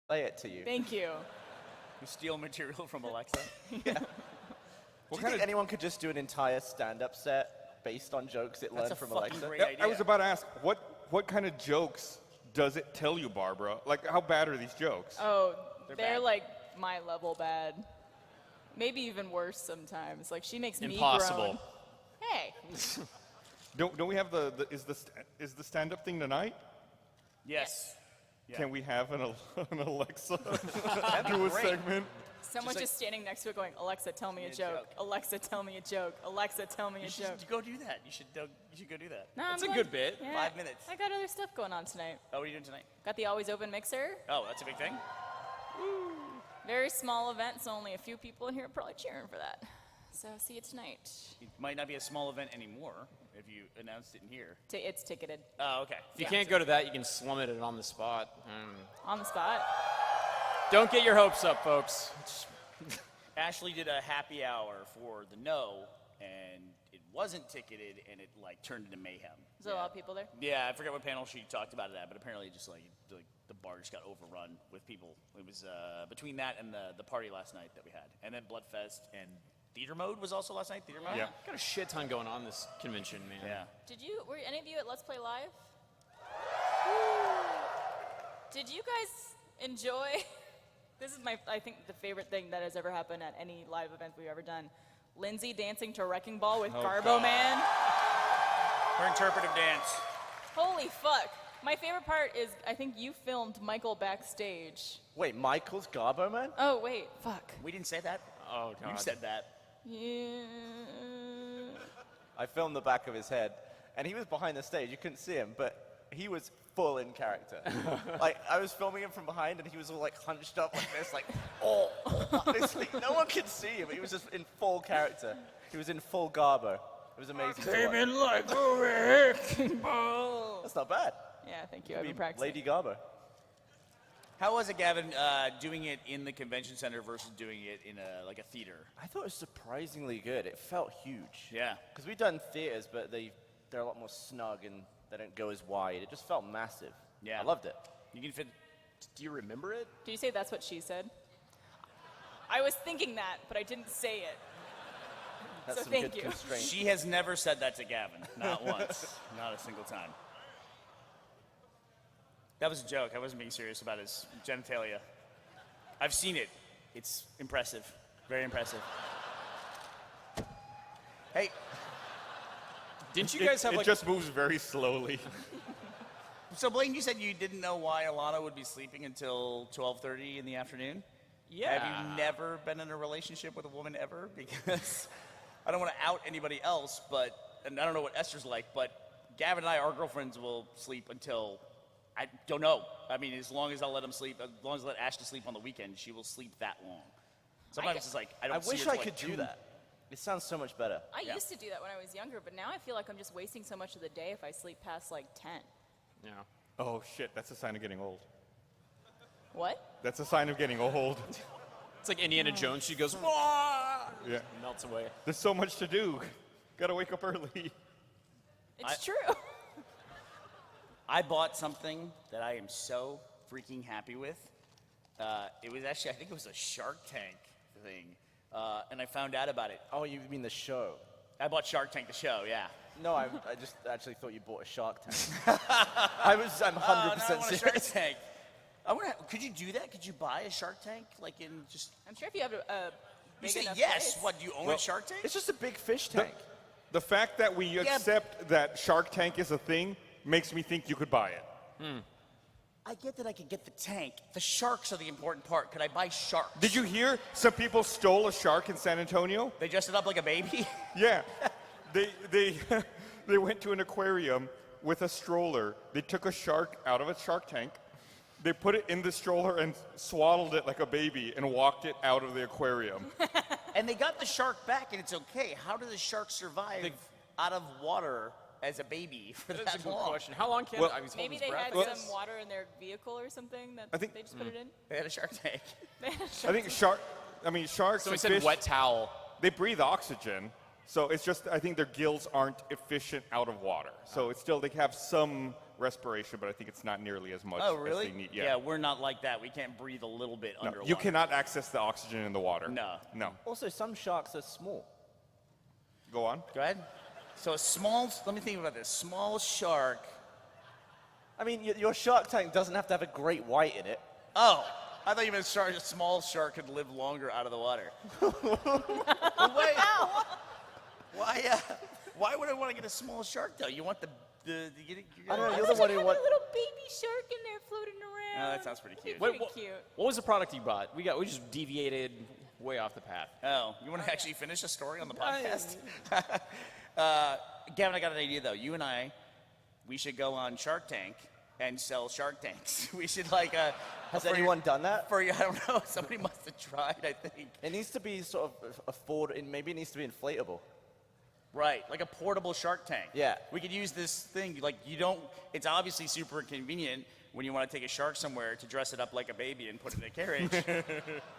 Play it to you. Thank you. You steal material from Alexa. Yeah. Do you think anyone could just do an entire stand-up set based on jokes it learned from Alexa? Great idea. I was about to ask, what kind of jokes does it tell you, Barbara? Like, how bad are these jokes? Oh, They're they're bad. like my level bad. Maybe even worse sometimes. Like she makes Impossible. me groan. Hey. Don't we have is the stand-up thing tonight? Yes. Yeah. Can we have an Alexa That'd do be a great. segment? Someone like- just standing next to it going, Alexa, tell me a a joke. joke. Alexa, tell me a joke. Alexa, tell me a You joke. should go do that. You should go do that. No, That's I'm a going- good bit. Yeah, 5 minutes. I got other stuff going on tonight. Oh, what are you doing tonight? Got the always open mixer. Oh, that's a big thing. Very small event, so only a few people in here are probably cheering for that. So see you tonight. It might not be a small event anymore if you announced it in here. It's ticketed. Oh, okay. If you can't go to that, you can slum it on the spot. On the spot. Don't get your hopes up, folks. Ashley did a happy hour for the No, and it wasn't ticketed, and it like turned into mayhem. Is there a lot of people there? Yeah, I forget what panel she talked about it at, but apparently just like the bar just got overrun with people. It was between that and the party last night that we had, and then Bloodfest and Theater Mode was also last night. Theater Mode. Yeah. Got a shit ton going on this convention, man. Yeah. Were any of you at Let's Play Live? Did you guys enjoy? This is I think, the favorite thing that has ever happened at any live event we've ever done. Lindsay dancing to Wrecking Ball with Garbo God. Man. Her interpretive dance. Holy fuck. My favorite part is I think you filmed Michael backstage. Wait, Michael's Garbo Man? Oh, wait. Fuck. We didn't say that. Oh, God. You said that. Yeah. I filmed the back of his head, and he was behind the stage. You couldn't see him, but he was full in character. Like, I was filming him from behind, and he was all like hunched up like this, like, oh. Honestly, no one could see him. He was just in full character. He was in full Garbo. It was amazing. to watch. like a wrecking ball. That's not bad. Yeah, thank you. I've Be been practicing. Lady Garbo. How was it, Gavin, doing it in the convention center versus doing it in a theater? I thought it was surprisingly good. It felt huge. Yeah. Because we've done theaters, but they're a lot more snug and they don't go as wide. It just felt massive. Yeah. I loved it. You can fit. Do you remember it? Did you say that's what she said? I was thinking that, but I didn't say it. That's So some thank good you. constraint. She has never said that to Gavin. Not once. Not a single time. That was a joke. I wasn't being serious about his genitalia. I've seen it. It's impressive. Very impressive. Hey, Didn't you guys have it like just moves very slowly. so Blaine, you said you didn't know why Alana would be sleeping until 12:30 in the afternoon? Yeah. Have you never been in a relationship with a woman ever? Because I don't want to out anybody else, and I don't know what Esther's like, but Gavin and I, our girlfriends will sleep until, I don't know. I mean, as long as I'll let them sleep, as long as I let Ashley sleep on the weekend, she will sleep that long. Sometimes it's like, I don't I see wish her I till, could like, do 2. that. It sounds so much better. I Yeah. used to do that when I was younger, but now I feel like I'm just wasting so much of the day if I sleep past like 10. Yeah. Oh shit, that's a sign of getting old. What? That's a sign of getting old. It's like Indiana Jones. She goes, "Wah!" Yeah. melts away. There's so much to do. Gotta wake up early. It's true. I bought something that I am so freaking happy with. It was actually, I think it was a Shark Tank thing, and I found out about it. Oh, you mean the show? I bought Shark Tank, the show, yeah. No, I just actually thought you bought a Shark Tank. I'm 100% No, I want a Shark serious. Tank. Could you do that? Could you buy a Shark Tank? Like in just, I'm sure if you have a you big say enough yes. place. What, do you own a Well, Shark Tank? It's just a big fish tank. The fact that we accept that Shark Tank is a thing makes me think you could buy it. I get that I could get the tank. The sharks are the important part. Could I buy sharks? Did you hear some people stole a shark in San Antonio? They dressed it up like a baby? Yeah. They went to an aquarium with a stroller. They took a shark out of a Shark Tank. They put it in the stroller and swaddled it like a baby and walked it out of the aquarium. And they got the shark back, and it's okay. How do the sharks survive out of water as a baby for That's a that good long? question. How long can Well- I was holding Maybe his they breath, had I guess. some water in their vehicle or something that I think- they just put it in. They had a shark tank. They had a I shark think tank. sharks So he and said fish, wet towel. they breathe oxygen. So it's just, I think their gills aren't efficient out of water. So it's still, they have some respiration, but I think it's not nearly as much Oh, as really? they need. Yeah, we're not like that. We can't breathe a little bit No, underwater. you cannot access the oxygen in the water. No. No. Also, some sharks are small. Go on. Go ahead. So a small, let me think about this. Small shark. I mean, your shark tank doesn't have to have a great white in it. Oh, I thought you meant a small shark could live longer out of the water. Why would I want to get a small shark though? You want the I don't know, you're Imagine the one who having want. a little baby shark in there floating around. Oh, that sounds pretty cute. It'd be Wait, pretty cute. what was the product you bought? We just deviated way off the path. Oh, you want to actually finish a story on the podcast? Gavin, I got an idea though. You and we should go on Shark Tank and sell Shark Tanks. We should Has anyone done that? I don't know. Somebody must have tried. I think. It needs to be sort of maybe it needs to be inflatable. Right, like a portable Shark Tank. Yeah. We could use this thing. Like it's obviously super convenient when you want to take a shark somewhere to dress it up like a baby and put it in a carriage.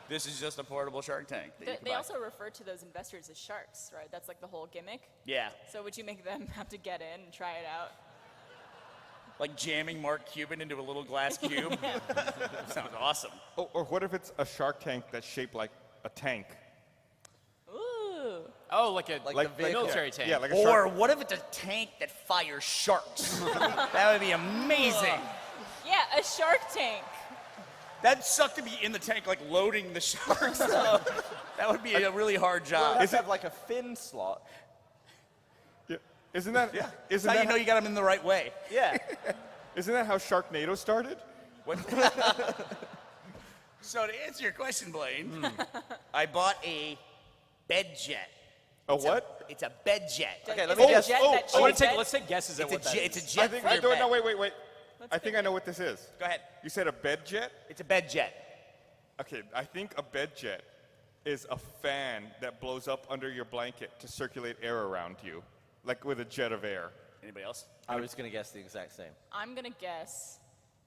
This is just a portable Shark Tank. that you can They buy. also refer to those investors as sharks, right? That's like the whole gimmick. Yeah. So would you make them have to get in and try it out? Like jamming Mark Cuban into a little glass cube. Sounds awesome. Or what if it's a shark tank that's shaped like a tank? Ooh. Oh, like a Like the vehicle. military tank. Yeah, like a Or shark. what if it's a tank that fires sharks? That would be amazing. Yeah, a shark tank. That'd suck to be in the tank, like loading the sharks. So that would be a really hard job. Does it have like a fin slot? Yeah. Isn't that? That's Isn't how that? you know you got them in the right way. Yeah. Isn't that how Sharknado started? So to answer your question, Blaine, I bought a bed jet. A what? It's a bed jet. Okay, Is let it me a guess. jet Oh, that I wanna shoots beds? Let's take guesses at what that It's is. a jet I think for I your don't. bed. No, wait. I think I know what this is. Go ahead. You said a bed jet? It's a bed jet. Okay, I think a bed jet is a fan that blows up under your blanket to circulate air around you, like with a jet of air. Anybody else? I was gonna guess the exact same. I'm gonna guess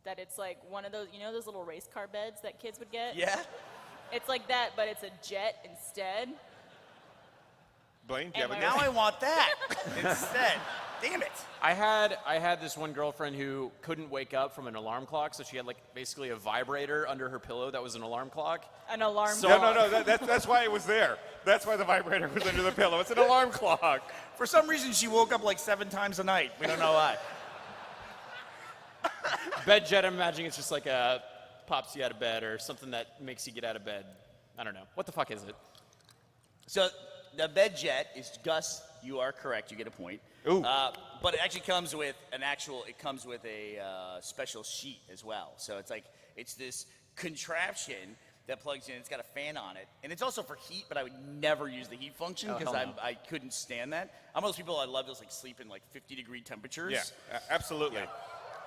that it's like one of those, those little race car beds that kids would get? Yeah. It's like that, but it's a jet instead. Blaine, do you have a Am I guess? Now I want that instead. Damn it. I had this one girlfriend who couldn't wake up from an alarm clock, so she had like basically a vibrator under her pillow that was an alarm clock. An alarm So- clock. No. That's why it was there. That's why the vibrator was under the pillow. It's an alarm clock. For some reason, she woke up like 7 times a night. We don't know why. Bed jet, I'm imagining it's just like a pops you out of bed or something that makes you get out of bed. I don't know. What the fuck is it? So the bed jet is Gus. You are correct. You get a point. Ooh. But it actually comes with It comes with a special sheet as well. So it's this contraption that plugs in. It's got a fan on it, and it's also for heat. But I would never use the heat function because hell no. I couldn't stand that. I'm one of those people. I love those like sleep in like 50-degree temperatures. Yeah, absolutely.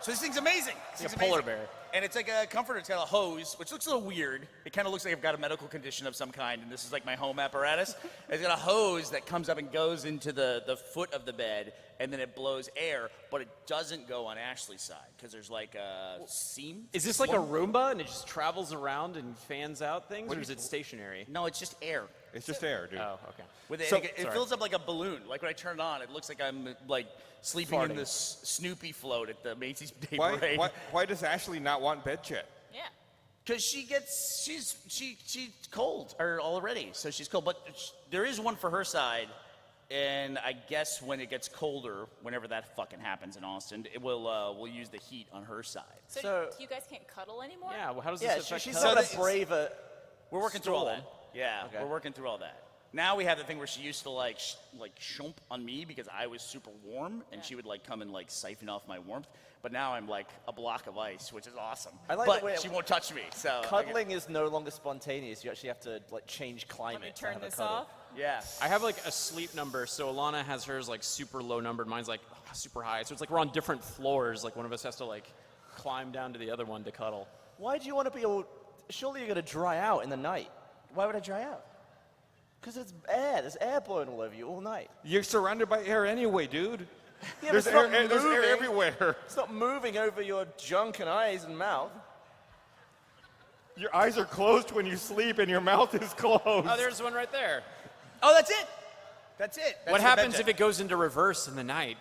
So this thing's amazing. This Like thing's a polar amazing. bear. And it's like a comforter. It's got a hose, which looks a little weird. It kind of looks like I've got a medical condition of some kind, and this is like my home apparatus. It's got a hose that comes up and goes into the foot of the bed, and then it blows air, but it doesn't go on Ashley's side because there's like a seam. Is this like a Roomba and it just travels around and fans out things, or is it stationary? No, it's just air. It's just air, dude. Oh, okay. With it, So- it sorry. fills up like a balloon. Like when I turn it on, it looks like I'm like sleeping in Farting. this Snoopy float at the Macy's Day Why, Parade. why does Ashley not want bed jet? Yeah. Because she's cold already, so she's cold. But there is one for her side, and I guess when it gets colder, whenever that fucking happens in Austin, we'll use the heat on her side. So, you guys can't cuddle anymore? Yeah, well, how does Yeah, this affect she's cuddling? not a braver. We're working through all that. Storm. Yeah, Okay. we're working through all that. Now we have the thing where she used to like shump on me because I was super warm, and she would like come and like siphon off my warmth. But now I'm like a block of ice, which is awesome. I like but the way she won't touch me. So Cuddling is no longer spontaneous. You actually have to like change climate. Let me to turn have a this cuddle. off. Yeah. I have like a sleep number, so Alana has hers like super low numbered, mine's like super high. So it's like we're on different floors. Like one of us has to like climb down to the other one to cuddle. Why do you want to be all? Surely you're gonna dry out in the night. Why would I dry out? Because it's air. There's air blowing all over you all night. You're surrounded by air anyway, dude. Yeah, There's but it's air, not there's air moving. everywhere. It's not moving over your junk and eyes and mouth. Your eyes are closed when you sleep and your mouth is closed. Oh, there's one right there. Oh, that's it. That's it. That's What the happens bed if jet. it goes into reverse in the night?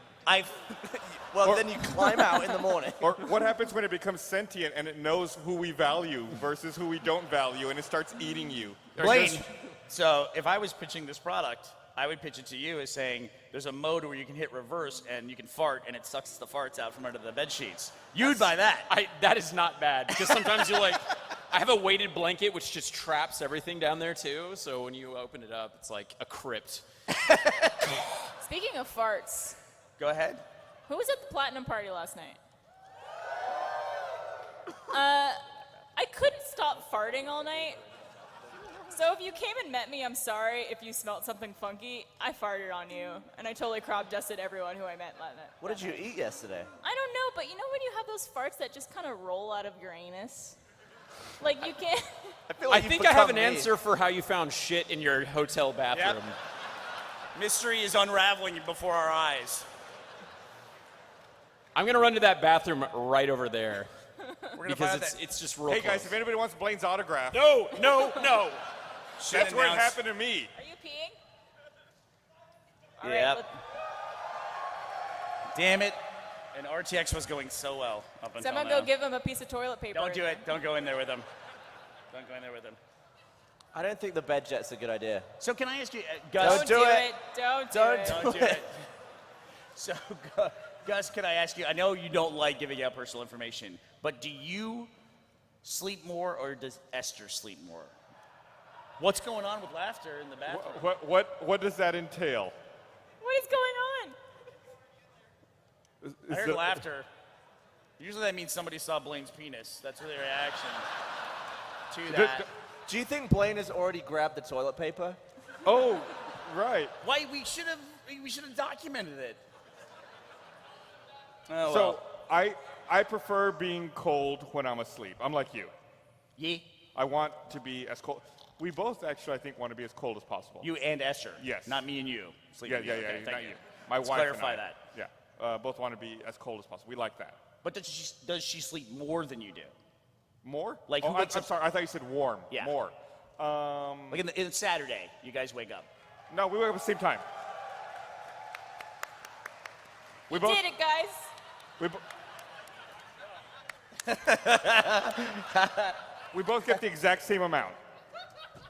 Well, then you climb out in the morning. Or what happens when it becomes sentient and it knows who we value versus who we don't value and it starts eating you? Blaine, so if I was pitching this product, I would pitch it to you as saying there's a mode where you can hit reverse and you can fart and it sucks the farts out from under the bed sheets. You'd buy that. That is not bad because sometimes you like. I have a weighted blanket which just traps everything down there too. So when you open it up, it's like a crypt. Speaking of farts, Go ahead. who was at the platinum party last night? I couldn't stop farting all night. So if you came and met me, I'm sorry if you smelled something funky. I farted on you, and I totally crop dusted everyone who I met last night. What did you eat yesterday? I don't know, but you know when you have those farts that just kind of roll out of your anus? Like you can't. feel I like you've think I have an become me. answer for how you found shit in your hotel bathroom. Mystery is unraveling before our eyes. I'm gonna run to that bathroom right over there We're gonna because find that. it's just real Hey close. guys, if anybody wants Blaine's autograph, No. that's where it happened to me. Are you peeing? Yep. Let- Damn it. And RTX was going so well up until Someone now. go give him a piece of toilet paper. Don't do it. Don't go in there with him. Don't go in there with him. I don't think the bed jet's a good idea. So can I ask you, Gus? Don't do do it. it. Don't do Don't it. do Don't do it. So, Gus, can I ask you? I know you don't like giving out personal information, but do you sleep more or does Esther sleep more? What's going on with laughter in the bathroom? What does that entail? What is going on? I heard laughter. Usually that means somebody saw Blaine's penis. That's the reaction to that. Do you think Blaine has already grabbed the toilet paper? Oh, right. Why we should have documented it. Oh, So I prefer being cold when I'm asleep. I'm like you. yeah. I want to be as cold. We both actually, I think, want to be as cold as possible. You and Esther. Yes. Not me and you. Yeah, sleeping yeah, together. yeah. Okay, thank Not you. My Let's wife. clarify and I. that. Yeah. Both want to be as cold as possible. We like that. But does she sleep more than you do? More? Like, oh, who I'm wakes up- sorry. I thought you said warm. Yeah. More. Like in Saturday, you guys wake up. No, we wake up at the same time. We You both. did it, guys. We, we both get the exact same amount.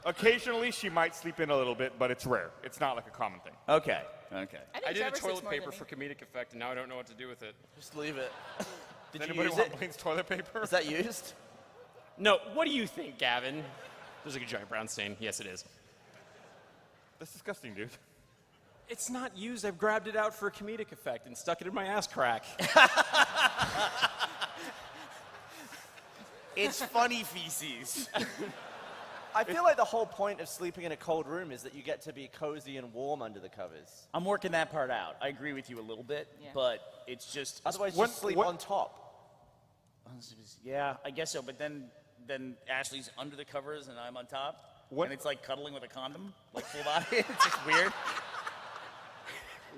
Occasionally, she might sleep in a little bit, but it's rare. It's not like a common thing. Okay. Okay. I think I did a Trevor sleeps toilet more paper than me. for comedic effect, and now I don't know what to do with it. Just leave it. Did Does you anybody use want it? Blaine's toilet paper? Is that used? No, what do you think, Gavin? There's like a giant brown stain. Yes, it is. That's disgusting, dude. It's not used. I've grabbed it out for a comedic effect and stuck it in my ass crack. It's funny feces. I feel like the whole point of sleeping in a cold room is that you get to be cozy and warm under the covers. I'm working that part out. I agree with you a little bit, Yeah. but it's just Otherwise, What- just sleep what- on top. yeah, I guess so. But then Ashley's under the covers and I'm on top, What- and it's like cuddling with a condom, like full body. It's just weird.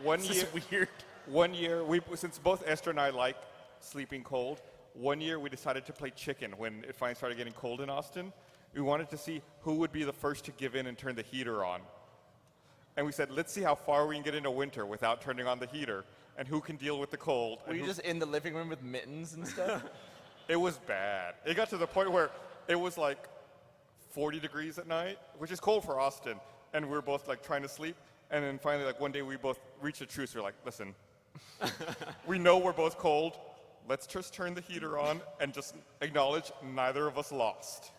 One It's year, just weird. one year, since both Esther and I like sleeping cold, one year we decided to play chicken when it finally started getting cold in Austin. We wanted to see who would be the first to give in and turn the heater on. And we said, let's see how far we can get into winter without turning on the heater, and who can deal with the cold. Were and you who- just in the living room with mittens and stuff? It was bad. It got to the point where it was like 40 degrees at night, which is cold for Austin, and we were both like trying to sleep. And then finally, like one day, we both reached a truce. We're like, listen, we know we're both cold. Let's just turn the heater on and just acknowledge neither of us lost.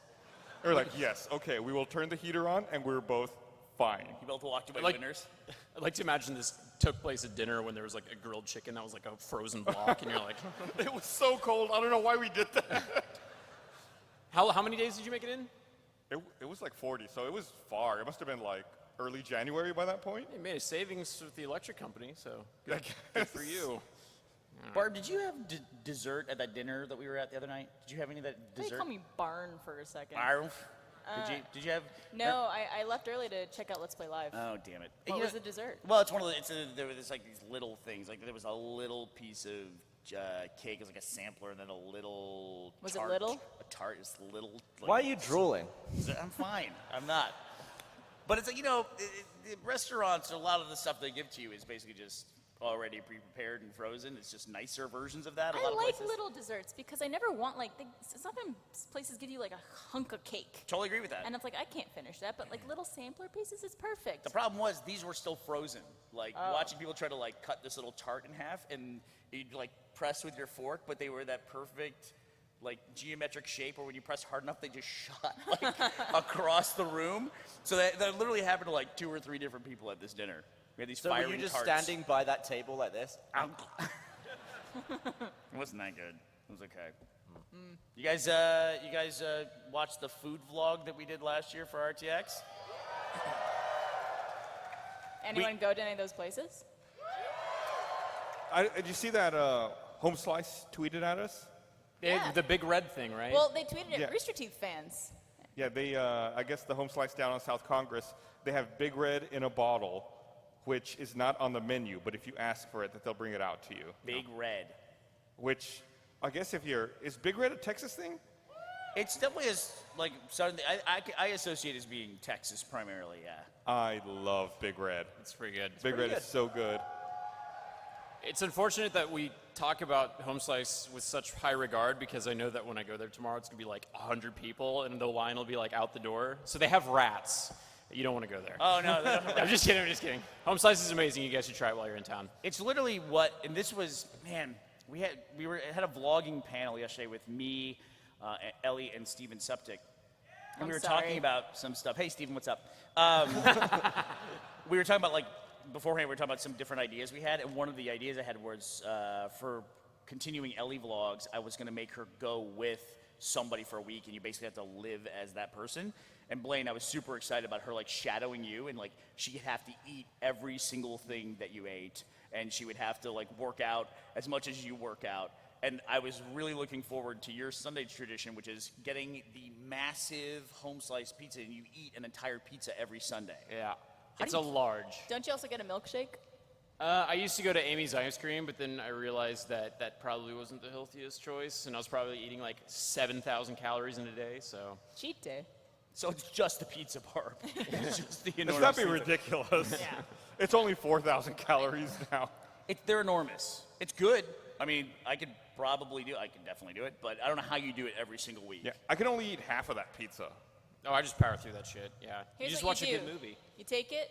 And we're like, yes, okay, we will turn the heater on, and we're both fine. You both walked away Like- winners. I'd like to imagine this took place at dinner when there was like a grilled chicken that was like a frozen block, and you're like, It was so cold. I don't know why we did that. how many days did you make it in? It was like 40, so it was far. It must have been like early January by that point. You made a savings with the electric company, so I good guess. for you. Barb, did you have dessert at that dinner that we were at the other night? Did you have any of that Why do you dessert? call me Barn for a second? Barf? Did you have? No, I left early to check out Let's Play Live. Oh, damn it! What You was know- the dessert? Well, it's one of the. There was like these little things. Like there was a little piece of cake. It was like a sampler, and then a little. Was it tart. little? A tart is little. Like, Why are you drooling? I'm fine. I'm not. But it's like restaurants. A lot of the stuff they give to you is basically just already pre-prepared and frozen. It's just nicer versions of that. A I lot of like places. little desserts because I never want like sometimes places give you like a hunk of cake, Totally agree with that. and it's like I can't finish that, but like little sampler pieces is perfect. The problem was these were still frozen. Like watching people try to like cut this little tart in half and you'd like press with your fork, but they were that perfect like geometric shape where when you press hard enough they just shot like across the room. So that literally happened to like 2 or 3 different people at this dinner. We had these So were firing you just tarts. standing by that table like this? It wasn't that good. It was okay. You guys watched the food vlog that we did last year for RTX? Anyone go to any of those places? Did you see that Home Slice tweeted at us? Yeah. The big red thing, right? Well, they tweeted at Yeah. Rooster Teeth fans. Yeah, they, I guess the Home Slice down on South Congress, they have Big Red in a bottle, which is not on the menu, but if you ask for it, that they'll bring it out to you. Big Red. Which, I guess is Big Red a Texas thing? It's definitely like suddenly I associate it as being Texas primarily. Yeah. I love Big Red. it's pretty good. Big Red is so good. It's unfortunate that we talk about Home Slice with such high regard because I know that when I go there tomorrow, it's gonna be like 100 people and the line will be like out the door. So they have rats. You don't want to go there. Oh no, I'm just kidding. I'm just kidding. Home Slice is amazing. You guys should try it while you're in town. it's literally what. And this was man. We had a vlogging panel yesterday with me, Ellie, and Steven Suptic, and I'm we were sorry. talking about some stuff. Hey, Steven, what's up? We were talking about like beforehand. We were talking about some different ideas we had, and one of the ideas I had was for continuing Ellie vlogs. I was going to make her go with somebody for a week, and you basically have to live as that person. And Blaine, I was super excited about her like shadowing you, and like she'd have to eat every single thing that you ate, and she would have to like work out as much as you work out. And I was really looking forward to your Sunday tradition, which is getting the massive home slice pizza, and you eat an entire pizza every Sunday. Yeah. It's a large. Don't you also get a milkshake? I used to go to Amy's Ice Cream, but then I realized that that probably wasn't the healthiest choice, and I was probably eating like 7,000 calories in a day, so. Cheat day. So it's just the pizza bar. It's just the Let's enormous. not be ridiculous. Yeah. It's only 4,000 calories now. They're enormous. It's good. I mean, I could definitely do it, but I don't know how you do it every single week. Yeah, I can only eat half of that pizza. Oh, I just power through that shit, yeah. Here's you just what watch you a do. good movie. You take it,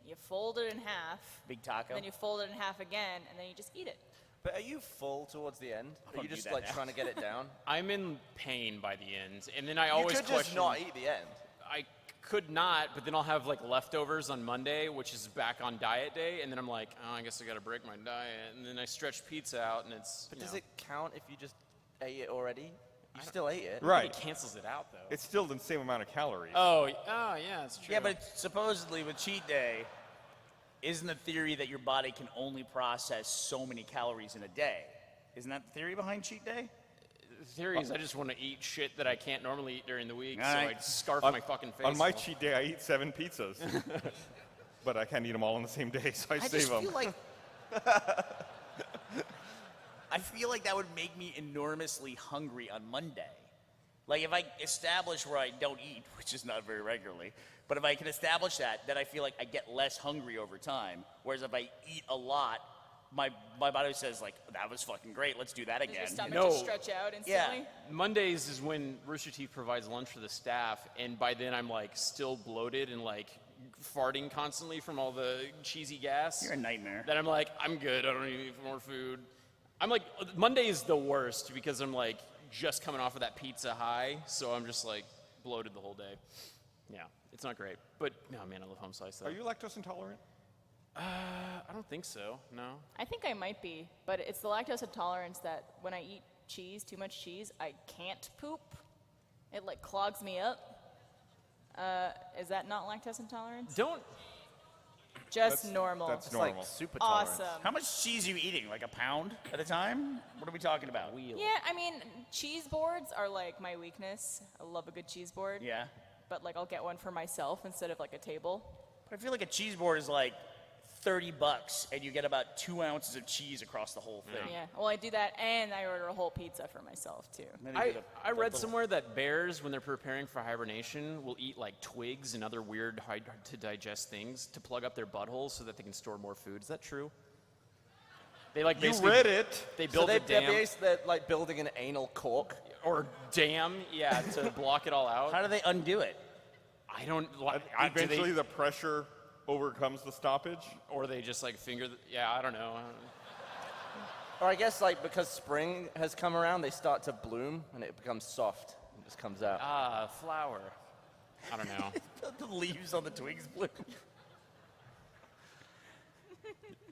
you fold it in half, Big taco. then you fold it in half again, and then you just eat it. But are you full towards the end? Are don't you do just that like now. trying to get it down? I'm in pain by the end, and then I always you could question. just not eat the end. I could not, but then I'll have like leftovers on Monday, which is back on diet day, and then I'm like, oh, I guess I gotta break my diet, and then I stretch pizza out, and it's. But does it count if you just ate it already? You still ate it. Right. It cancels it out though. It's still the same amount of calories. Oh, yeah, that's true. Yeah, but supposedly with cheat day, isn't the theory that your body can only process so many calories in a day? Isn't that the theory behind cheat day? the theory is I just want to eat shit that I can't normally eat during the week, All so right. I scarf On- my fucking face. On my full. cheat day, I eat 7 pizzas. But I can't eat them all on the same day, so I I save just them. feel like I feel like that would make me enormously hungry on Monday. Like if I establish where I don't eat, which is not very regularly, but if I can establish that, then I feel like I get less hungry over time. Whereas if I eat a lot, my body says like, that was fucking great, let's do that Does your again. stomach No. just stretch out instantly? Mondays is when Rooster Teeth provides lunch for the staff, and by then I'm like still bloated and like farting constantly from all the cheesy gas. You're a nightmare. Then I'm like, I'm good. I don't need more food. I'm like, Monday is the worst because I'm like just coming off of that pizza high, so I'm just like bloated the whole day. Yeah, it's not great. But no, man, I love home slice though. Are you lactose intolerant? I don't think so. No. I think I might be, but it's the lactose intolerance that when I eat cheese, too much cheese, I can't poop. It like clogs me up. Is that not lactose intolerance? Don't. Just That's- normal. that's It's normal. like super tolerant. Awesome. How much cheese are you eating? Like a pound at a time? What are we talking about? Yeah, I mean, cheese boards are like my weakness. I love a good cheese board. Yeah. But like I'll get one for myself instead of like a table. But I feel like a cheese board is like $30 and you get about 2 ounces of cheese across the whole thing. Yeah. Well, I do that and I order a whole pizza for myself too. And then you get I a read little- somewhere that bears, when they're preparing for hibernation, will eat like twigs and other weird, hard to digest things to plug up their buttholes so that they can store more food. Is that true? They like You basically read it. They So build a dam they're like building an anal cork. or dam, yeah, to block it all out. How do they undo it? I don't. Do Eventually, they, the pressure overcomes the stoppage. or they just like finger. Yeah, I don't know. Or I guess like because spring has come around, they start to bloom and it becomes soft. It just comes out. Flower. I don't know. The leaves on the twigs bloom.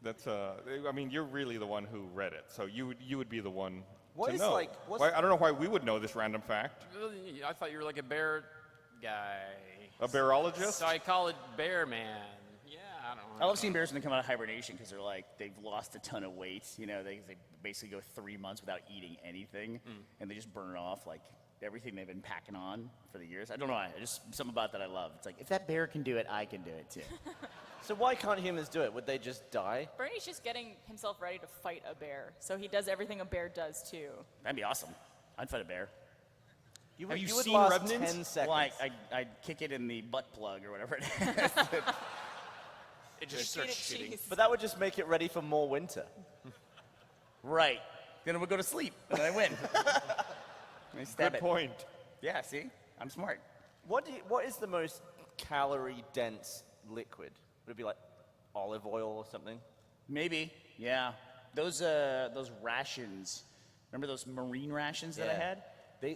That's I mean, you're really the one who read it, so you would be the one What to is, know. like, what's- Why, I don't know why we would know this random fact. Really? I thought you were like a bear guy. A bearologist? So I call it Bear Man. Yeah, I don't know. I love seeing bears when they come out of hibernation because they're like, they've lost a ton of weight. You know, they basically go 3 months without eating anything, and they just burn off like everything they've been packing on for the years. I don't know why. Just something about that I love. It's like, if that bear can do it, I can do it too. So why can't humans do it? Would they just die? Bernie's just getting himself ready to fight a bear, so he does everything a bear does too. That'd be awesome. I'd fight a bear. Have you would seen last Revenant? 10 seconds. Well, I'd kick it in the butt plug or whatever it is. It just starts Feed it shitting. cheese. But that would just make it ready for more winter. Right. Then it would go to sleep, and then I win. I stab Good it. point. Yeah, see? I'm smart. What is the most calorie dense liquid? Would it be like olive oil or something? Maybe, yeah. Those rations, remember those marine rations that I Yeah. had?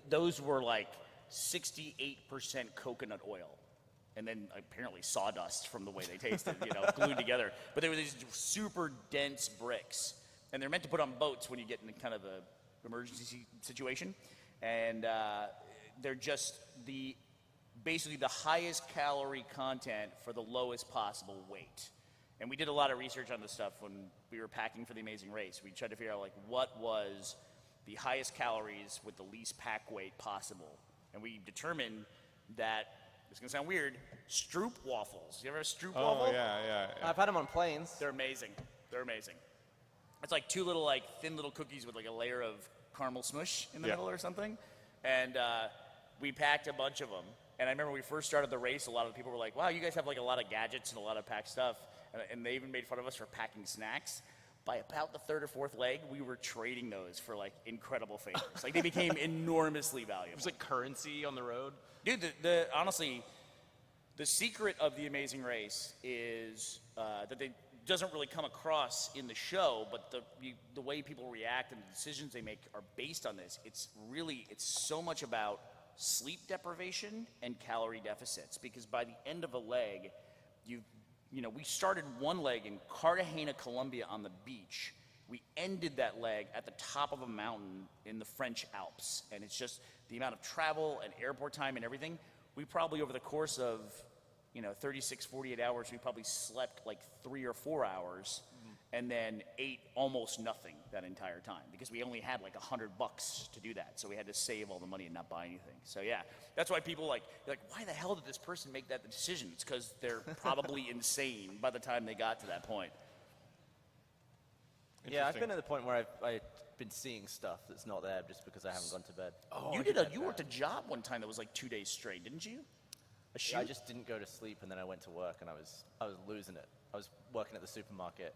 Those were like 68% coconut oil. And then apparently sawdust from the way they tasted, glued together. But they were these super dense bricks. And they're meant to put on boats when you get in kind of a emergency situation. And they're just basically the highest calorie content for the lowest possible weight. And we did a lot of research on this stuff when we were packing for the Amazing Race. We tried to figure out like what was the highest calories with the least pack weight possible. And we determined that, it's gonna sound weird, Stroop waffles. You ever have a Stroop waffle? Oh, yeah. I've had them on planes. They're amazing. They're amazing. It's like two little like thin little cookies with like a layer of caramel smush in the Yeah. middle or something. And we packed a bunch of them. And I remember when we first started the race, a lot of the people were like, wow, you guys have like a lot of gadgets and a lot of packed stuff. And they even made fun of us for packing snacks. By about the third or fourth leg, we were trading those for like incredible favors. Like they became enormously valuable. It was like currency on the road. Dude, honestly, the secret of the Amazing Race is that they doesn't really come across in the show, but the way people react and the decisions they make are based on this. It's so much about sleep deprivation and calorie deficits, because by the end of a leg, we started one leg in Cartagena, Colombia on the beach. We ended that leg at the top of a mountain in the French Alps. And it's just the amount of travel and airport time and everything. We probably, over the course of 36, 48 hours, we probably slept like 3 or 4 hours and then ate almost nothing that entire time because we only had like $100 to do that. So we had to save all the money and not buy anything. So yeah, that's why people like why the hell did this person make that decision? It's because they're probably insane by the time they got to that point. Yeah, I've Interesting. been at the point where I've been seeing stuff that's not there just because I haven't gone to bed. You worked a job one time that was like 2 days straight, didn't you? A shoot? Yeah, I just didn't go to sleep and then I went to work and I was losing it. I was working at the supermarket,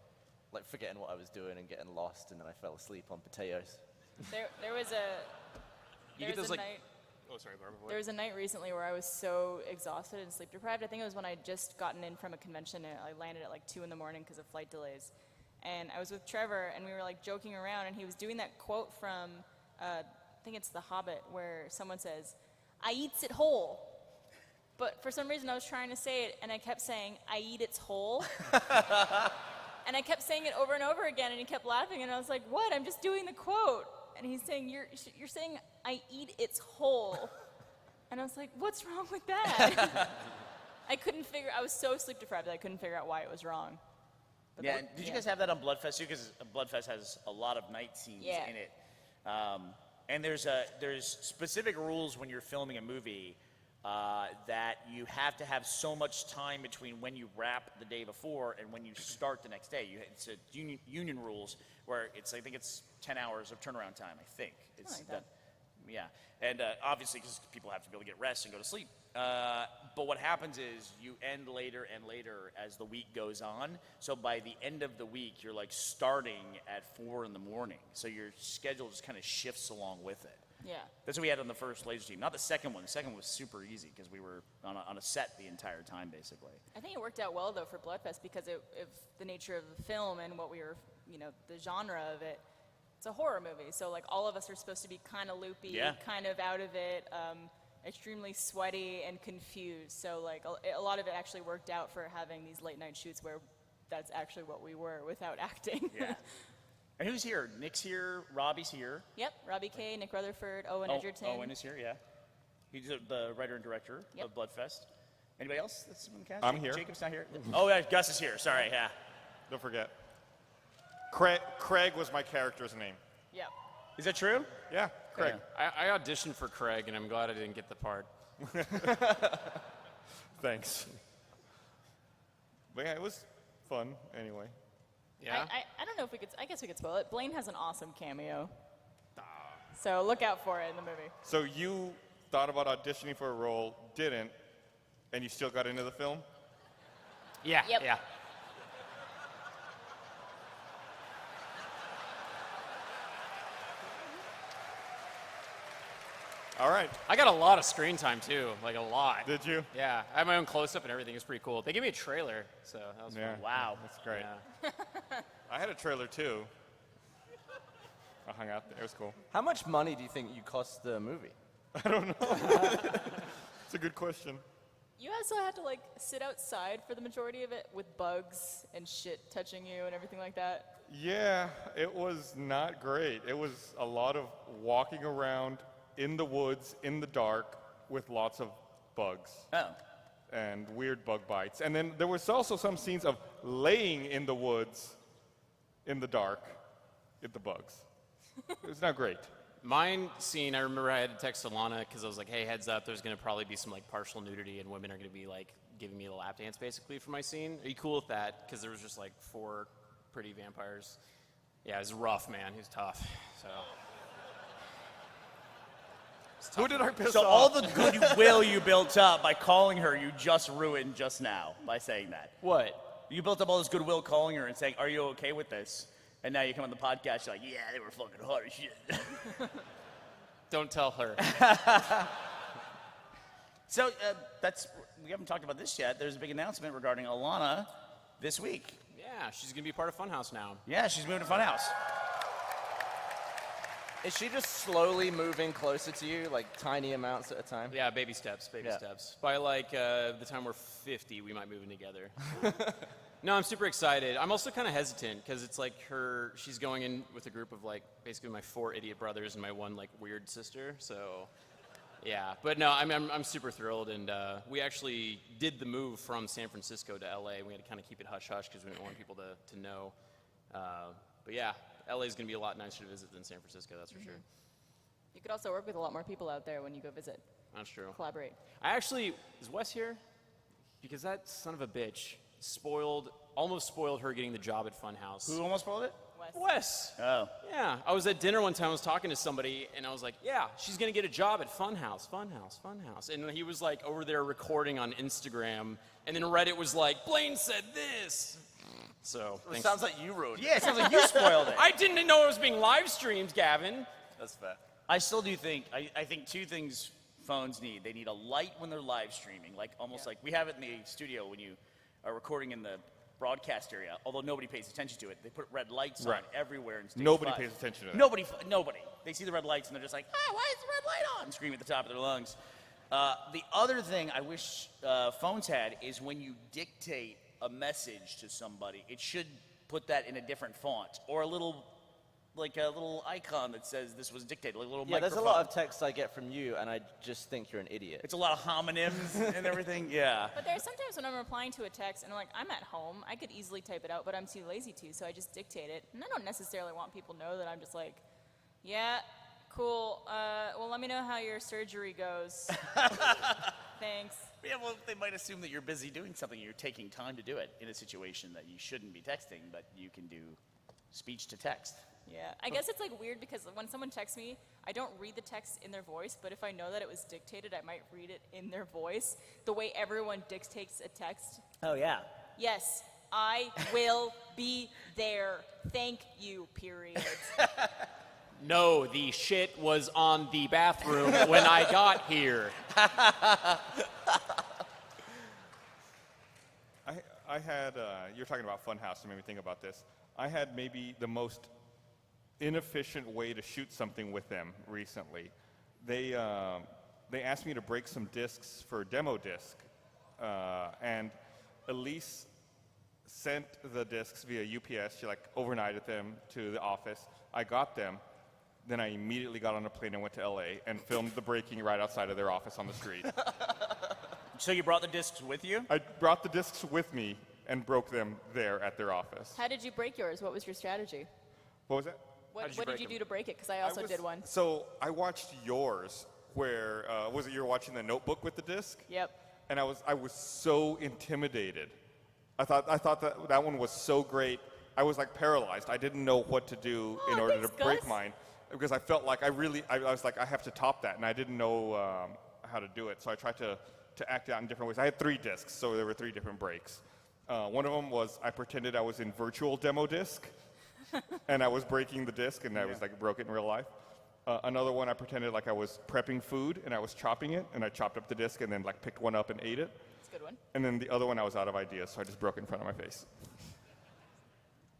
like forgetting what I was doing and getting lost, and then I fell asleep on potatoes. There was You get those like. night. Oh, sorry, Barbara. There was a night recently where I was so exhausted and sleep deprived. I think it was when I had just gotten in from a convention and I landed at like 2 in the morning because of flight delays. And I was with Trevor and we were like joking around and he was doing that quote from, I think it's The Hobbit, where someone says, "I eats it whole." But for some reason I was trying to say it and I kept saying, "I eat its whole." And I kept saying it over and over again and he kept laughing and I was like, "What? I'm just doing the quote." And he's saying, you're saying, "I eat its whole." And I was like, what's wrong with that? I was so sleep deprived that I couldn't figure out why it was wrong. But Yeah, that- and did you yeah. guys have that on Bloodfest too? Because Bloodfest has a lot of night scenes Yeah. in it. And there's specific rules when you're filming a movie that you have to have so much time between when you wrap the day before and when you start the next day. It's a union rules where I think it's 10 hours of turnaround time. I think it's like that. Yeah, and obviously because people have to be able to get rest and go to sleep. But what happens is you end later and later as the week goes on. So by the end of the week, you're like starting at 4 in the morning. So your schedule just kind of shifts along with it. Yeah. That's what we had on the first laser team. Not the second one. The second one was super easy because we were on a set the entire time, basically. I think it worked out well though for Bloodfest because of the nature of the film and what we were, the genre of it. It's a horror movie, so like all of us are supposed to be kind of loopy, Yeah. kind of out of it, extremely sweaty and confused. So like a lot of it actually worked out for having these late night shoots where that's actually what we were without acting. Yeah. And who's here? Nick's here. Robbie's here. Yep, Robbie Kay, Nick Rutherford, Owen Edgerton. Owen is here, yeah. He's the writer and director Yep. of Bloodfest. Anybody else that's in the cast? I'm here. Jacob's not here. Oh, yeah, Gus is here. Sorry, yeah. Don't forget. Craig was my character's name. Yep. Is that true? Yeah, Craig. I auditioned for Craig, and I'm glad I didn't get the part. Thanks. But yeah, it was fun anyway. Yeah. I don't know if we could, I guess we could spoil it. Blaine has an awesome cameo. So look out for it in the movie. So you thought about auditioning for a role, didn't, and you still got into the film? Yeah. Yep. Yeah. All right. I got a lot of screen time too, like a lot. Did you? Yeah, I have my own close-up and everything. It's pretty cool. They gave me a trailer, so that was Yeah. fun. Wow. That's great. Yeah. I had a trailer too. I hung out there. It was cool. How much money do you think you cost the movie? It's a good question. You also had to like sit outside for the majority of it with bugs and shit touching you and everything like that. Yeah, it was not great. It was a lot of walking around in the woods, in the dark, with lots of bugs Oh. and weird bug bites. And then there was also some scenes of laying in the woods, in the dark, with the bugs. It was not great. Mine scene, I remember I had to text Alana because I was like, hey, heads up, there's going to probably be some like partial nudity and women are going to be like giving me the lap dance basically for my scene. Are you cool with that? Because there was just like 4 pretty vampires. Yeah, it was rough, man. He was tough. So. Who did I piss So off? all the goodwill you built up by calling her, you just ruined just now by saying that. What? You built up all this goodwill calling her and saying, are you okay with this? And now you come on the podcast, you're like, yeah, they were fucking hard as shit. Don't tell her. So we haven't talked about this yet. There's a big announcement regarding Alana this week. Yeah, she's going to be part of Funhouse now. Yeah, she's moving to Funhouse. Is she just slowly moving closer to you, like tiny amounts at a time? Yeah, baby steps, baby Yeah. steps. By like the time we're 50, we might move in together. No, I'm super excited. I'm also kind of hesitant because it's like she's going in with a group of like basically my 4 idiot brothers and my 1 like weird sister. So, yeah. But no, I'm super thrilled. And we actually did the move from San Francisco to LA. We had to kind of keep it hush hush because we didn't want people to know. But yeah, LA is going to be a lot nicer to visit than San Francisco, that's for sure. You could also work with a lot more people out there when you go visit, That's true. collaborate. Is Wes here? Because that son of a bitch almost spoiled her getting the job at Funhouse. Who almost spoiled it? Wes. Oh. Yeah, I was at dinner one time, I was talking to somebody, and I was like, yeah, she's gonna get a job at Funhouse. And he was like over there recording on Instagram, and then Reddit was like, Blaine said this. So, It thanks. sounds like you ruined it. Yeah, it sounds like you spoiled it. I didn't know it was being live streamed, Gavin. That's fair. I still do think, I think 2 things phones need. They need a light when they're live streaming, like almost like we have it in the studio when you are recording in the broadcast area, although nobody pays attention to it. They put red lights on Right. everywhere in stage Nobody 5. pays attention to that. Nobody. They see the red lights and they're just like, why is the red light on? Scream at the top of their lungs. The other thing I wish phones had is when you dictate a message to somebody, it should put that in a different font or a little icon that says this was dictated, like a little Yeah, there's a microphone. lot of texts I get from you, and I just think you're an idiot. It's a lot of homonyms and everything. Yeah. But there's sometimes when I'm replying to a text and I'm like, I'm at home, I could easily type it out, but I'm too lazy to, so I just dictate it. And I don't necessarily want people to know that I'm just like, yeah, cool. Well, let me know how your surgery goes. Thanks. Yeah, well, they might assume that you're busy doing something. You're taking time to do it in a situation that you shouldn't be texting, but you can do speech to text. Yeah, I guess it's like weird because when someone texts me, I don't read the text in their voice, but if I know that it was dictated, I might read it in their voice. The way everyone dictates a text. Oh, yeah. Yes, I will be there. Thank you, period. No, the shit was on the bathroom when I got here. I had, you're talking about Funhouse, it made me think about this. I had maybe the most inefficient way to shoot something with them recently. They asked me to break some discs for a demo disc, and Elise sent the discs via UPS. She like overnighted them to the office. I got them. Then I immediately got on a plane and went to LA and filmed the breaking right outside of their office on the street. So you brought the discs with you? I brought the discs with me and broke them there at their office. How did you break yours? What was your strategy? What was that? What did you did break you them? do to break it? Because I also did one. So I watched yours where, was it you were watching the Notebook with the disc? Yep. And I was so intimidated. I thought that one was so great. I was like paralyzed. I didn't know what to do in order thanks, to break Gus. mine because I felt like I was like, I have to top that, and I didn't know how to do it. So I tried to act out in different ways. I had 3 discs, so there were 3 different breaks. One of them was I pretended I was in virtual demo disc, and I was breaking the disc, and I was like broke it in real life. Another one, I pretended like I was prepping food, and I was chopping it, and I chopped up the disc, and then like picked one up and ate it. That's a good one. And then the other one, I was out of ideas, so I just broke it in front of my face.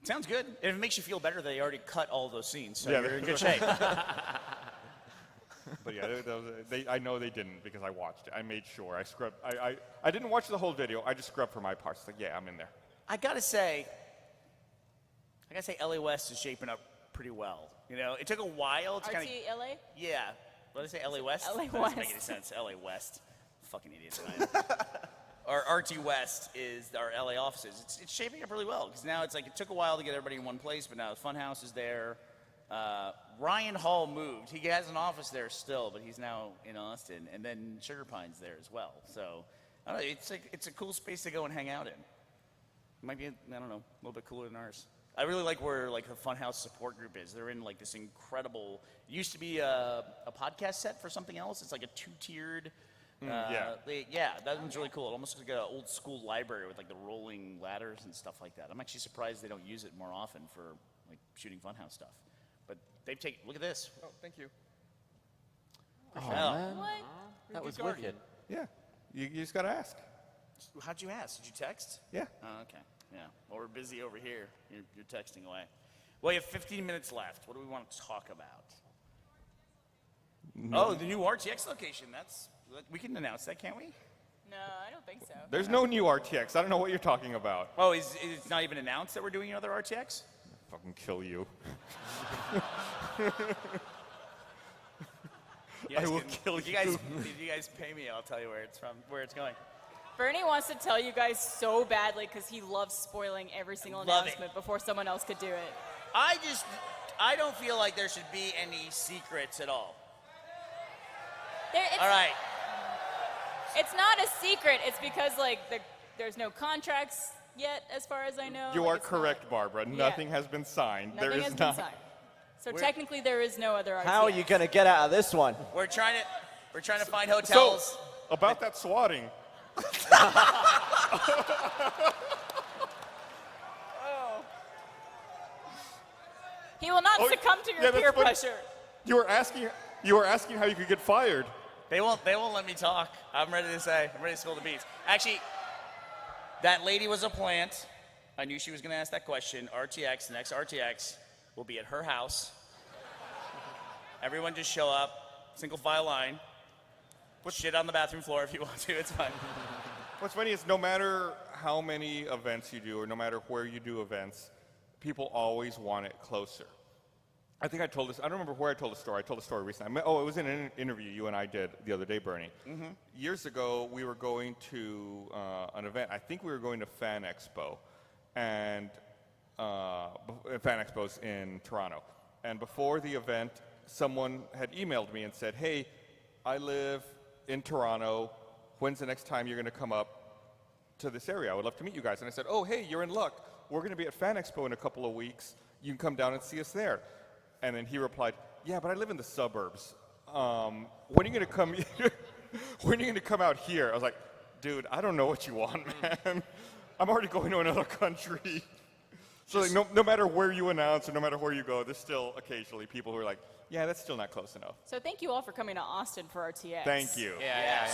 Sounds good. If it makes you feel better, they already cut all those scenes, so Yeah, you're in good shape. But yeah, I know they didn't because I watched it. I made sure. I scrubbed. I didn't watch the whole video. I just scrubbed for my parts. Like, yeah, I'm in there. I gotta say, LA West is shaping up pretty well. You know, it took a while to kind of. RTLA? Yeah. What did I say? LA West? LA That doesn't make any West. sense. LA West. Fucking idiots. Our RT West is our LA offices. It's shaping up really well because now it's like it took a while to get everybody in one place, but now the Funhouse is there. Ryan Hall moved. He has an office there still, but he's now in Austin. And then Sugar Pine's there as well. So I don't know. It's a cool space to go and hang out in. It might be, I don't know, a little bit cooler than ours. I really like where like the Funhouse support group is. They're in like this incredible. It used to be a podcast set for something else. It's like a 2-tiered. Yeah. That one's really cool. It almost looks like an old school library with like the rolling ladders and stuff like that. I'm actually surprised they don't use it more often for like shooting Funhouse stuff. But they've taken. Look at this. Oh, thank you. Oh, Hell. man. What? That was guardian. wicked. Yeah, you just gotta ask. How'd you ask? Did you text? Yeah. Oh, okay. Yeah. Well, we're busy over here. You're texting away. Well, you have 15 minutes left. What do we want to talk about? Oh, the new RTX location. We can announce that, can't we? No, I don't think so. There's no new RTX. I don't know what you're talking about. Oh, it's not even announced that we're doing another RTX? Fucking kill you. I will kill If you guys pay me, I'll tell you where it's from, where it's going. Bernie wants to tell you guys so badly because he loves spoiling every single Love it. announcement before someone else could do it. I don't feel like there should be any secrets at all. It's, All right. It's not a secret. It's because like there's no contracts yet, as far as I know. You Like, are it's correct, Barbara. Nothing has been signed. Nothing there has is been not. signed. So technically, there is no other. How are RTX. you going to get out of this one? We're trying to find So, hotels. about that swatting. He will not Oh, succumb to your yeah, that's peer what- pressure. You were asking how you could get fired. They won't let me talk. I'm ready to spill the beans. Actually, that lady was a plant. I knew she was going to ask that question. RTX, the next RTX, will be at her house. Everyone just show up, single file line. Put shit on the bathroom floor if you want to. It's fine. What's funny is no matter how many events you do or no matter where you do events, people always want it closer. I think I told this, I don't remember where I told the story. I told the story recently. It was in an interview you and I did the other day, Bernie. Mm-hmm. Years ago, we were going to an event. I think we were going to Fan Expo, and Fan Expo's in Toronto. And before the event, someone had emailed me and said, hey, I live in Toronto. When's the next time you're going to come up to this area? I would love to meet you guys. And I said, oh, hey, you're in luck. We're going to be at Fan Expo in a couple of weeks. you can come down and see us there. And then he replied, yeah, but I live in the suburbs. When are you going to come? When are you going to come out here? I was like, dude, I don't know what you want, man. I'm already going to another country. So like, no matter where you announce or no matter where you go, there's still occasionally people who are like, yeah, that's still not close enough. So thank you all for coming to Austin for RTX. Thank you. Yeah.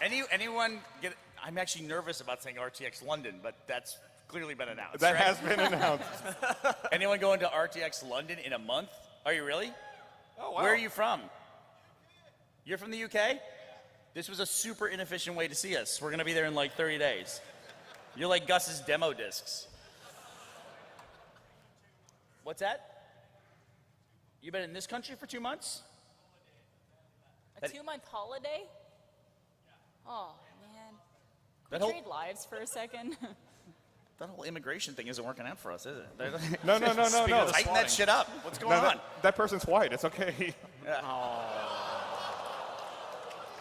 Anyone get? I'm actually nervous about saying RTX London, but that's clearly been announced. That right? has been announced. Anyone going to RTX London in a month? Are you really? Oh, wow. Where are you from? You're from the UK? This was a super inefficient way to see us. We're going to be there in like 30 days. You're like Gus's demo discs. What's that? You've been in this country for 2 months? A 2-month holiday? Oh, man. That Can we whole- trade lives for a second? That whole immigration thing isn't working out for us, is it? No. Tighten that shit up. What's going on? That person's white. It's okay.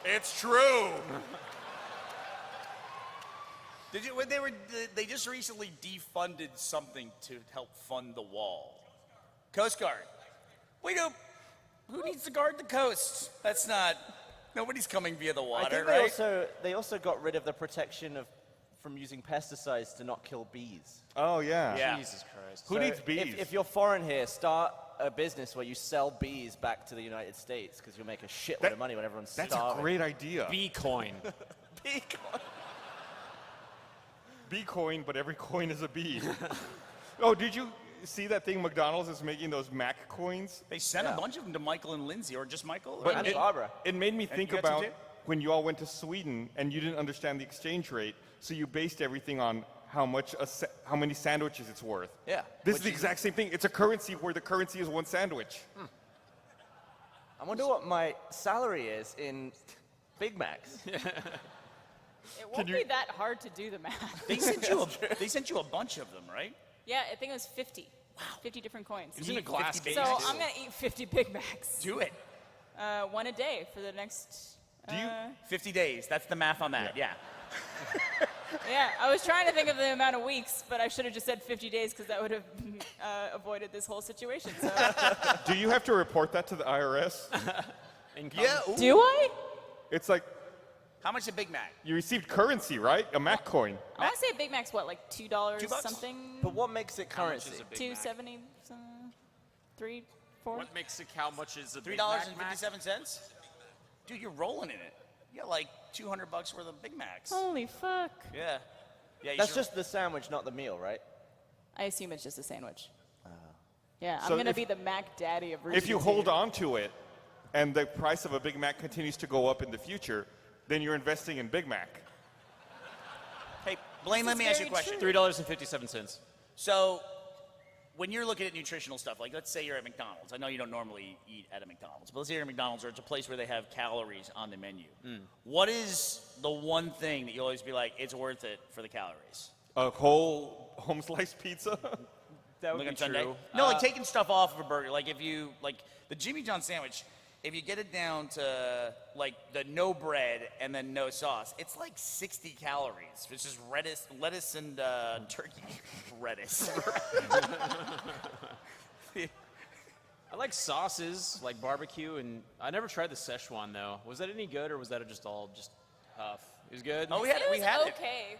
It's true. They just recently defunded something to help fund the wall. Coast Guard. Who needs to guard the coast? That's not. Nobody's coming via the I water, think right? they also got rid of the protection from using pesticides to not kill bees. Oh, yeah. Yeah. Jesus Christ. Who So needs bees? If you're foreign here, start a business where you sell bees back to the United States because you'll make a shitload of money when everyone's That's starving. a great idea. Bee coin. Bee coin. Bee coin, but every coin is a bee. Oh, did you see that thing McDonald's is making those Mac coins? They sent Yeah. a bunch of them to Michael and Lindsay, or just Michael. But And it, Barbara. it made me think you got some about too? when you all went to Sweden and you didn't understand the exchange rate, so you based everything on how many sandwiches it's worth. Yeah. This is the exact same thing. It's a currency where the currency is one sandwich. I wonder what my salary is in Big Macs. It won't be that hard to do the math. They sent you a bunch of them, right? Yeah, I think it was 50. Wow. 50 different coins. It was in a glass 50 case. So Macs. I'm going to eat 50 Big Macs. Do it. One a day for the next... Do you? 50 days. That's the math on that. Yeah. Yeah, I was trying to think of the amount of weeks, but I should have just said 50 days because that would have avoided this whole situation. So. Do you have to report that to the IRS? Income. Yeah. Ooh. Do I? It's like How much a Big Mac? you received currency, right? A Mac coin. I want to say a Big Mac's what, like $2 $2? something? But what makes it currency? is a Big Mac? 270, 3, 4. What makes it? How much is a Big Mac? $3.57. Dude, you're rolling in it. You got like $200 worth of Big Macs. Holy fuck. Yeah. Yeah. You That's should- just the sandwich, not the meal, right? I assume it's just a sandwich. Yeah, I'm So going to if- be the Mac daddy of If you Regency. hold on to it and the price of a Big Mac continues to go up in the future, then you're investing in Big Mac. Hey, Blaine, let is me ask you a very question. $3.57. So, when you're looking at nutritional stuff, like let's say you're at McDonald's. I know you don't normally eat at a McDonald's, but let's say you're at McDonald's or it's a place where they have calories on the menu. What is the one thing that you always be like, it's worth it for the calories? A whole home sliced pizza? That would Like be on Sunday? true. No, like taking stuff off of a burger. Like if you like the Jimmy John sandwich, if you get it down to like the no bread and then no sauce, it's like 60 calories. It's just lettuce and turkey. Lettuce. I like sauces, like barbecue, and I never tried the Szechuan though. Was that any good, or was that just all just tough? It was good. Oh, we It had was it. okay.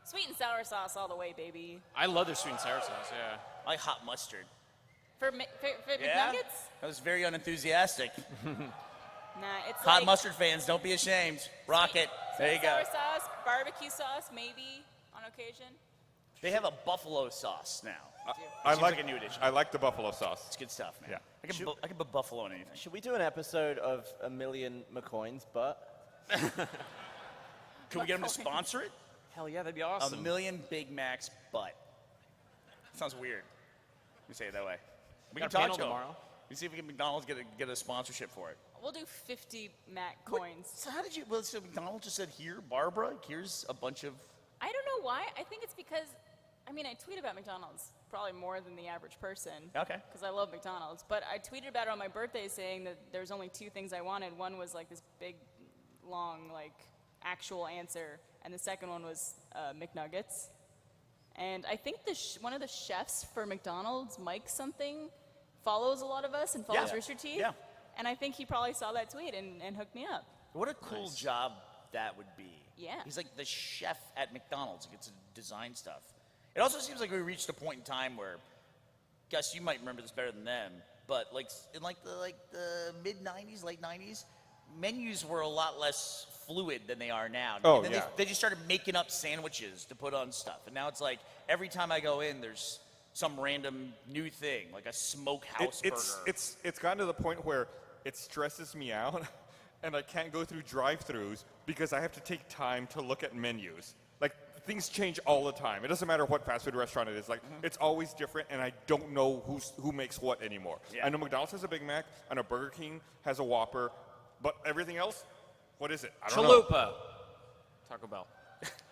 Sweet and sour sauce all the way, baby. I love their sweet and sour sauce. Yeah. I like hot mustard. For Yeah? McNuggets? That was very unenthusiastic. Nah, it's Hot like mustard fans, don't be ashamed. Rock it. There you go. sour sauce, barbecue sauce, maybe on occasion. They have a buffalo sauce now. I Seems like a new addition. I like the buffalo sauce. It's good stuff, man. Yeah. I can put buffalo in anything. Should we do an episode of A Million McCoyns, but Can we get them to sponsor it? Hell yeah, that'd be A awesome. million Big Macs, but. Sounds weird. Let me say it that way. We Got can a talk panel to 'em. tomorrow. We see if we can McDonald's get a sponsorship for it. We'll do 50 Mac coins. So how did you? Well, so McDonald's just said, "Here, Barbara. Here's a bunch of." I don't know why. I think it's because, I mean, I tweet about McDonald's probably more than the average person. Okay. Because I love McDonald's. But I tweeted about it on my birthday saying that there's only 2 things I wanted. One was like this big, long, like, actual answer, and the second one was McNuggets. And I think one of the chefs for McDonald's, Mike something, follows a lot of us and follows Yeah. Rooster Teeth. Yeah. And I think he probably saw that tweet and hooked me up. What a cool job that would be. Yeah. He's like the chef at McDonald's. He gets to design stuff. It also seems like we reached a point in time where, Gus, you might remember this better than them, but like in the mid '90s, late '90s, menus were a lot less fluid than they are now. Oh, and then yeah. they just started making up sandwiches to put on stuff, and now it's like every time I go in, there's some random new thing, like a smokehouse burger. It's gotten to the point where it stresses me out, and I can't go through drive-throughs because I have to take time to look at menus. Like, things change all the time. It doesn't matter what fast food restaurant it is. Like, it's always different, and I don't know who makes what anymore. Yeah. I know McDonald's has a Big Mac. I know Burger King has a Whopper. But everything else, what is it? I don't know. Chalupa. Taco Bell.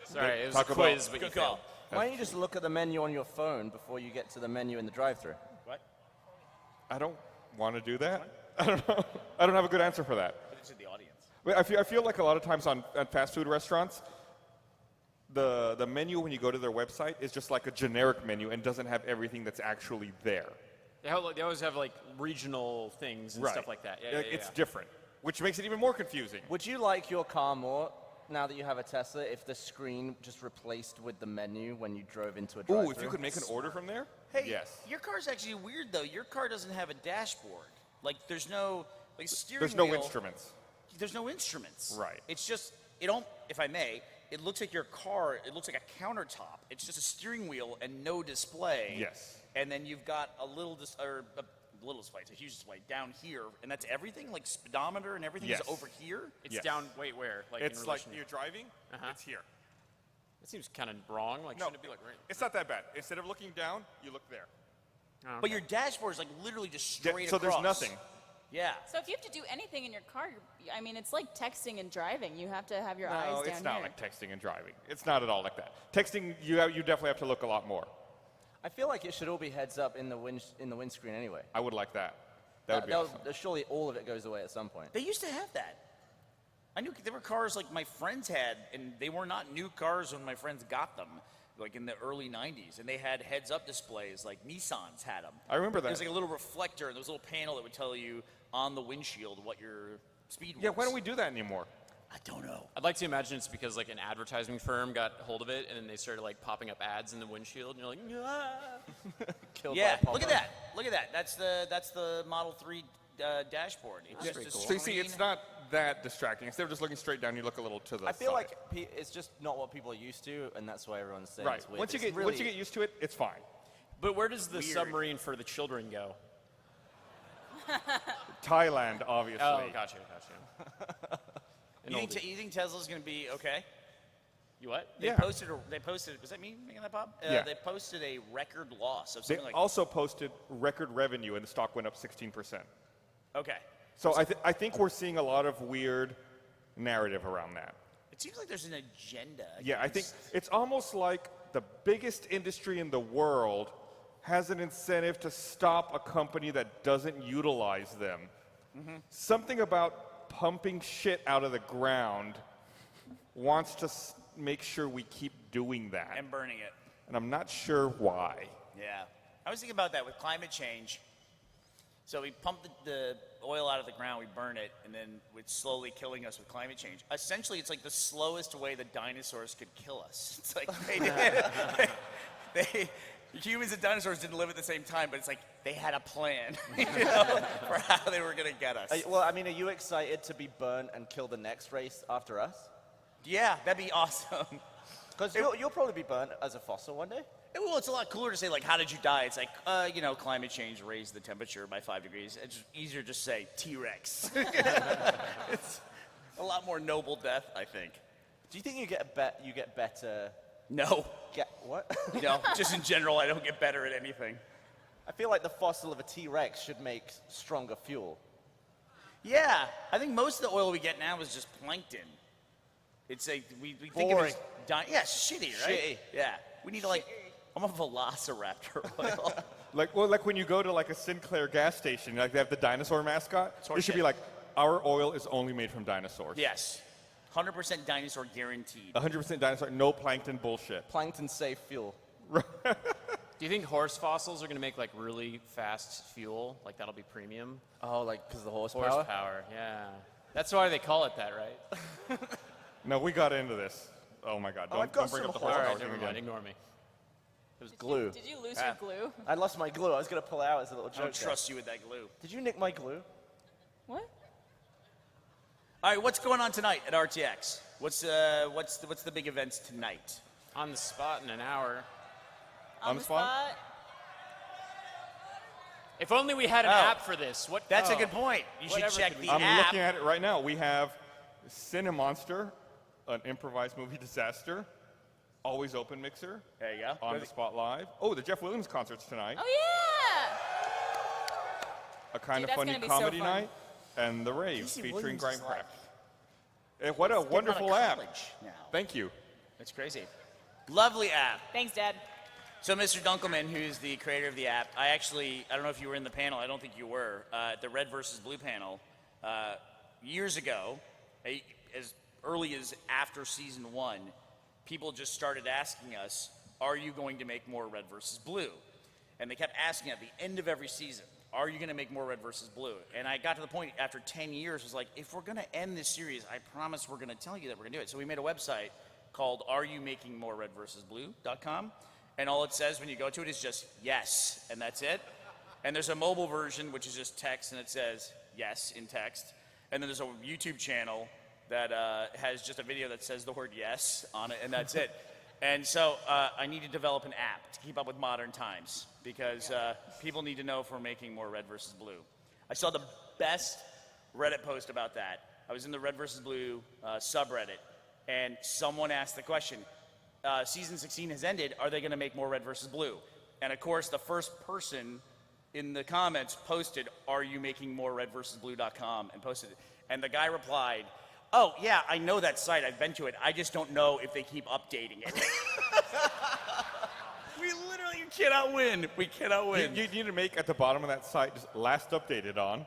Sorry, it was Taco a Bell. quiz, but you Good call. failed. Why don't you just look at the menu on your phone before you get to the menu in the drive-thru? What? I don't want to do that. I don't know. I don't have a good answer for that. But it's in the audience. But I feel like a lot of times on fast food restaurants, the menu when you go to their website is just like a generic menu and doesn't have everything that's actually there. They always have like regional things and stuff like that. Yeah, Like, yeah, it's yeah. different, which makes it even more confusing. Would you like your car more now that you have a Tesla if the screen just replaced with the menu when you drove into a drive-thru? Ooh, if you could make an order from there? Hey, Yes. your car's actually weird though. Your car doesn't have a dashboard. Like there's no steering There's no wheel. instruments. There's no instruments. Right. It's just if I may, it looks like your car. It looks like a countertop. It's just a steering wheel and no display. Yes. And then you've got a little display. It's a huge display down here, and that's everything. Like speedometer and everything Yes. is over here. It's Yes. down. Wait, where? Like It's in like relation to- you're driving, Uh-huh. it's here. That seems kind of wrong. Like, No, shouldn't it be like right? it's not that bad. Instead of looking down, you look there. Oh, But your dashboard is like literally just Yeah, straight so across. there's nothing. Yeah. So if you have to do anything in your car, I mean, it's like texting and driving. You have to have your eyes No, down it's not here. like texting and driving. It's not at all like that. Texting, you definitely have to look a lot more. I feel like it should all be heads up in the windscreen anyway. I would like that. That would be awesome. Surely all of it goes away at some point. They used to have that. I knew there were cars like my friends had, and they were not new cars when my friends got them, like in the early 90s. And they had heads-up displays, like Nissans had them. I remember that. There was like a little reflector, and there was a little panel that would tell you on the windshield what your speed was. Yeah, why don't we do that anymore? I don't know. I'd like to imagine it's because like an advertising firm got hold of it and then they started like popping up ads in the windshield and you're like, ah. Killed Yeah, by a look at Popeye. that. Look at that. That's the Model 3 dashboard. It's just a So you see, it's screen. not that distracting. Instead of just looking straight down, you look a little to the I feel side. like it's just not what people are used to, and that's why everyone's saying Right. it's weird. Once you It's get really- used to it, it's fine. But where does the Weird. submarine for the children go? Thailand, obviously. Oh, gotcha. You think Tesla's going to be okay? You what? They Yeah. posted. Was that me making that pop? Yeah. They posted a record loss of They something like. also posted record revenue, and the stock went up 16%. Okay. So I think we're seeing a lot of weird narrative around that. It seems like there's an agenda. Yeah, I think against- it's almost like the biggest industry in the world has an incentive to stop a company that doesn't utilize them. Something about pumping shit out of the ground wants to make sure we keep doing that. and burning it. And I'm not sure why. Yeah. I was thinking about that with climate change. So we pump the oil out of the ground, we burn it, and then it's slowly killing us with climate change. Essentially, it's like the slowest way the dinosaurs could kill us. It's like humans and dinosaurs didn't live at the same time, but it's like they had a plan for how they were going to get us. Well, I mean, are you excited to be burnt and kill the next race after us? Yeah, that'd be awesome. Because you'll probably be burnt as a fossil one day. Well, it's a lot cooler to say, like, how did you die? It's like, climate change raised the temperature by 5 degrees. It's just easier to just say T-Rex. It's a lot more noble death, I think. Do you think you get better? No. Get what? Just in general, I don't get better at anything. I feel like the fossil of a T-Rex should make stronger fuel. Yeah, I think most of the oil we get now is just plankton. It's like, we think of it as yeah, shitty, right? Shitty. Yeah. We need to, like, I'm a velociraptor oil. Like when you go to like a Sinclair gas station, like they have the dinosaur mascot. It should be horseshit. like, our oil is only made from dinosaurs. Yes. 100% dinosaur guaranteed. 100% dinosaur, no plankton bullshit. Plankton safe fuel. Do you think horse fossils are going to make like really fast fuel? Like that'll be premium? Oh, like because of the horsepower? Horsepower, yeah. That's why they call it that, right? No, we got into this. Oh my God! I've got Don't bring up the some All horsepower right, thing never again. mind. Ignore me. It was glue. Did you lose your glue? I lost my glue. I was gonna pull it out as a little I joke. don't trust you with that glue. Did you nick my glue? What? All right, what's going on tonight at RTX? What's the big events tonight? On the spot in an hour. On the the spot? spot? If only we had an Oh. app for this. What? That's a oh. good point. You should Whatever check could we the do? I'm app. looking at it right now. We have Cinemonster, an improvised movie disaster. Always Open Mixer. There you go. On the Spot Live. Oh, the Jeff Williams concert's tonight. Oh yeah! A kind Dude, of that's funny gonna be so comedy fun. night. And The Rave Casey featuring Williams is Grindcraft. like- What a Getting out of wonderful app. college now. Thank you. That's crazy. Lovely app. Thanks, Dad. So Mr. Dunkelman, who's the creator of the app, I don't know if you were in the panel. I don't think you were. At the Red versus Blue panel years ago, as early as after season 1, people just started asking us, are you going to make more Red versus Blue? And they kept asking at the end of every season, are you going to make more Red versus Blue? And I got to the point after 10 years, was like, if we're going to end this series, I promise we're going to tell you that we're going to do it. So we made a website called areyoumakingmoreredversusblue.com. And all it says when you go to it is just yes, and that's it. And there's a mobile version, which is just text, and it says yes in text. And then there's a YouTube channel that has just a video that says the word yes on it, and that's it. And so I need to develop an app to keep up with modern times, because people need to know if we're making more Red versus Blue. I saw the best Reddit post about that. I was in the Red versus Blue subreddit, and someone asked the question, season 16 has ended, are they going to make more Red versus Blue? And of course, the first person in the comments posted, are you making more redversusblue.com, and posted it. And the guy replied, oh, yeah, I know that site. I've been to it. I just don't know if they keep updating it. We literally, you cannot win. We cannot win. You need to make at the bottom of that site just last updated on,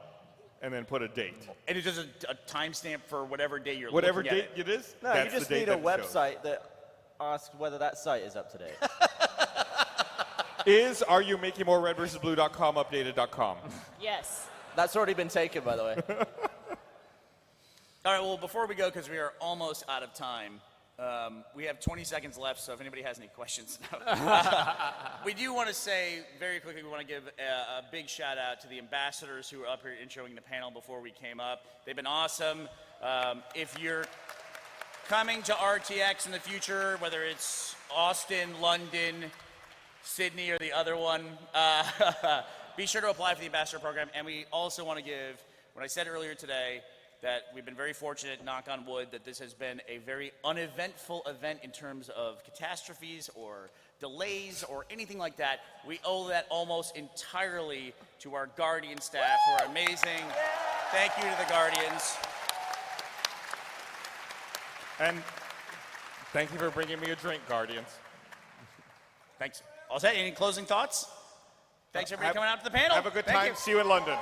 and then put a date. And it's just a timestamp for whatever day you're Whatever looking date at it is, No, that's you just the date need a that it shows. website that asks whether that site is up to date. Is areyoumakingmoreredversusblue.com updated.com? Yes. That's already been taken, by the way. All right, well, before we go, because we are almost out of time, we have 20 seconds left, so if anybody has any questions. We do want to say, very quickly, we want to give a big shout out to the ambassadors who were up here introing the panel before we came up. They've been awesome. If you're coming to RTX in the future, whether it's Austin, London, Sydney, or the other one, be sure to apply for the ambassador program. And we also want to give, when I said earlier today, that we've been very fortunate, knock on wood, that this has been a very uneventful event in terms of catastrophes or delays or anything like that. We owe that almost entirely to our Guardian staff, who are amazing. Thank you to the Guardians. And thank you for bringing me a drink, Guardians. Thanks. All set? Any closing thoughts? Thanks everybody coming out to the panel. Have a good Thank time. you. See you in London.